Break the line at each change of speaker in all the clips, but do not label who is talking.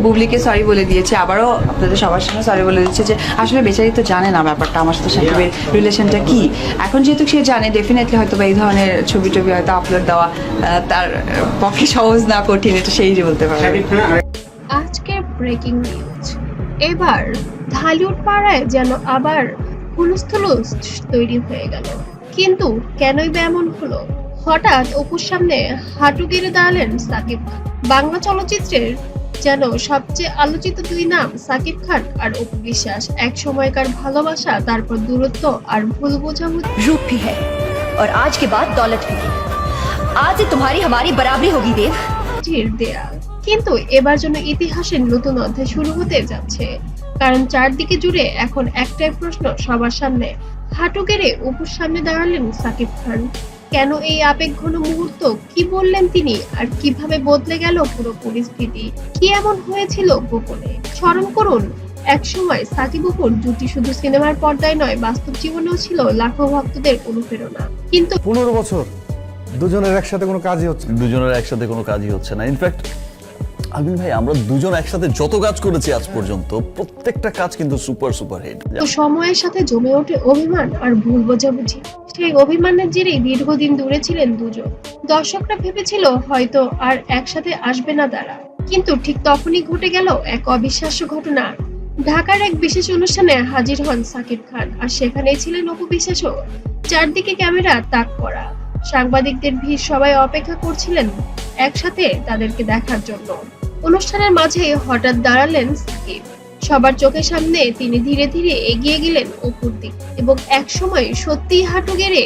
বুবলিকে sorry বলে দিয়েছে, আবারও আপনাদের সবার সামনে সরি বলে দিচ্ছে যে আসলে বেচারি তো জানে না ব্যাপারটা আমার সাথে সাকিবের রিলেশনটা কি। এখন যেহেতু সে জানে, ডেফিনেটলি হয়তো বা এই ধরনের ছবি টবি হয়তো আপলোড দেওয়া তার পক্ষে সহজ না কঠিন, এটা সেই যে বলতে পারে।
আজকের ব্রেকিং নিউজ, এবার ঢালিউড পাড়ায় যেন আবার হুলস্থুলুস তৈরি হয়ে গেল। কিন্তু কেনই বা এমন হলো? হঠাৎ অপুর সামনে হাঁটু গেড়ে দাঁড়ালেন সাকিব খান। বাংলা চলচ্চিত্রের যেন সবচেয়ে আলোচিত দুই নাম সাকিব খান আর অপু বিশ্বাস। এক সময়কার ভালোবাসা, তারপর দূরত্ব আর ভুল বোঝাবুঝি।
रूप भी है और आज के बाद दौलत भी। आज से तुम्हारी हमारी बराबरी होगी देव।
দেয়া, কিন্তু এবার যেন ইতিহাসের নতুন অধ্যায় শুরু হতে যাচ্ছে। কারণ চারদিকে জুড়ে এখন একটাই প্রশ্ন সবার সামনে, হাঁটু গেড়ে অপুর সামনে দাঁড়ালেন সাকিব খান। কেন এই আবেগঘন মুহূর্ত? কি বললেন তিনি, আর কিভাবে বদলে গেল পুরো পরিস্থিতি? কি এমন হয়েছিল গোপনে? স্মরণ করুন, এক সময় সাকিব অপুর জুটি শুধু সিনেমার পর্দায় নয়, বাস্তব জীবনেও ছিল লাখো ভক্তদের অনুপ্রেরণা। কিন্তু
15 বছর দুজনের একসাথে কোনো কাজই হচ্ছে না।
দুজনের একসাথে কোনো কাজই হচ্ছে না। ইনফ্যাক্ট আবির ভাই, আমরা দুজন একসাথে যত কাজ করেছি আজ পর্যন্ত, প্রত্যেকটা কাজ কিন্তু সুপার সুপার হিট।
তো সময়ের সাথে জমে ওঠে অভিমান আর ভুল বোঝাবুঝি। সেই অভিমানের জেরেই দীর্ঘদিন দূরে ছিলেন দুজন। দর্শকরা ভেবেছিল হয়তো আর একসাথে আসবে না তারা, কিন্তু ঠিক তখনই ঘটে গেল এক অবিশ্বাস্য ঘটনা। ঢাকার এক বিশেষ অনুষ্ঠানে হাজির হন সাকিব খান, আর সেখানেই ছিলেন অপু বিশ্বাসও। চারদিকে ক্যামেরা তাক করা, সাংবাদিকদের ভিড়, সবাই অপেক্ষা করছিলেন একসাথে তাদেরকে দেখার জন্য। অনুষ্ঠানের মাঝে হঠাৎ দাঁড়ালেন সাকিব। সবার চোখের সামনে তিনি ধীরে ধীরে এগিয়ে গেলেন অপুর দিকে এবং এক সময় সত্যিই হাঁটু গেড়ে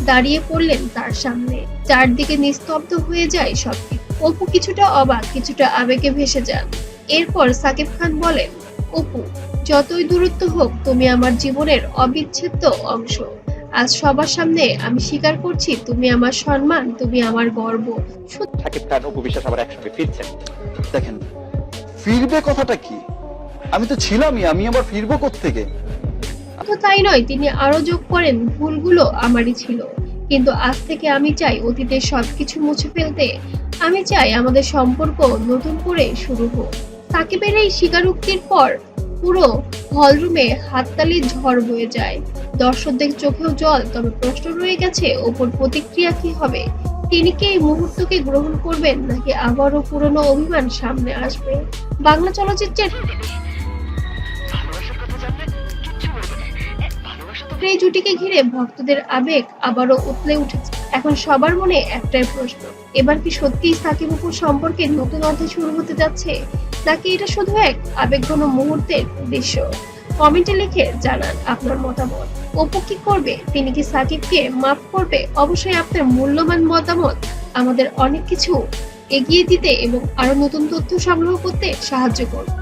দাঁড়িয়ে পড়লেন তার সামনে। চারদিকে নিস্তব্ধ হয়ে যায় সবকিছু। অপু কিছুটা অবাক, কিছুটা আবেগে ভেসে যান। এরপর সাকিব খান বলেন, অপু, যতই দূরত্ব হোক তুমি আমার জীবনের অবিচ্ছেদ্য অংশ। আজ সবার সামনে আমি স্বীকার করছি, তুমি আমার সম্মান, তুমি আমার গর্ব।
সাকিব খান অপু বিশ্বাস আবার একসঙ্গে ফিরছেন। দেখেন, ফিরবে কথাটা কি? আমি তো ছিলামই, আমি আবার ফিরবো কোত্থেকে?
শুধু তাই নয়, তিনি আরো যোগ করেন, ভুলগুলো আমারই ছিল, কিন্তু আজ থেকে আমি চাই অতীতের সবকিছু মুছে ফেলতে। আমি চাই আমাদের সম্পর্ক নতুন করে শুরু হোক। সাকিবের এই স্বীকারোক্তির পর পুরো হলরুমে হাততালির ঝড় বয়ে যায়। দর্শকদের চোখেও জল। তবে প্রশ্ন রয়ে গেছে, অপুর প্রতিক্রিয়া কি হবে? তিনি কি এই মুহূর্তকে গ্রহণ করবেন, নাকি আবারও পুরনো অভিমান সামনে আসবে? বাংলা চলচ্চিত্রের এই জুটিকে ঘিরে ভক্তদের আবেগ আবারও উতলে উঠেছে। এখন সবার মনে একটাই প্রশ্ন, এবার কি সত্যিই সাকিব অপুর সম্পর্কে নতুন অধ্যায় শুরু হতে যাচ্ছে, নাকি এটা শুধু এক আবেগঘন মুহূর্তের দৃশ্য? কমেন্টে লিখে জানান আপনার মতামত। অপু কি করবে? তিনি কি সাকিবকে মাফ করবে? অবশ্যই আপনার মূল্যবান মতামত আমাদের অনেক কিছু এগিয়ে দিতে এবং আরো নতুন তথ্য সংগ্রহ করতে সাহায্য করবে।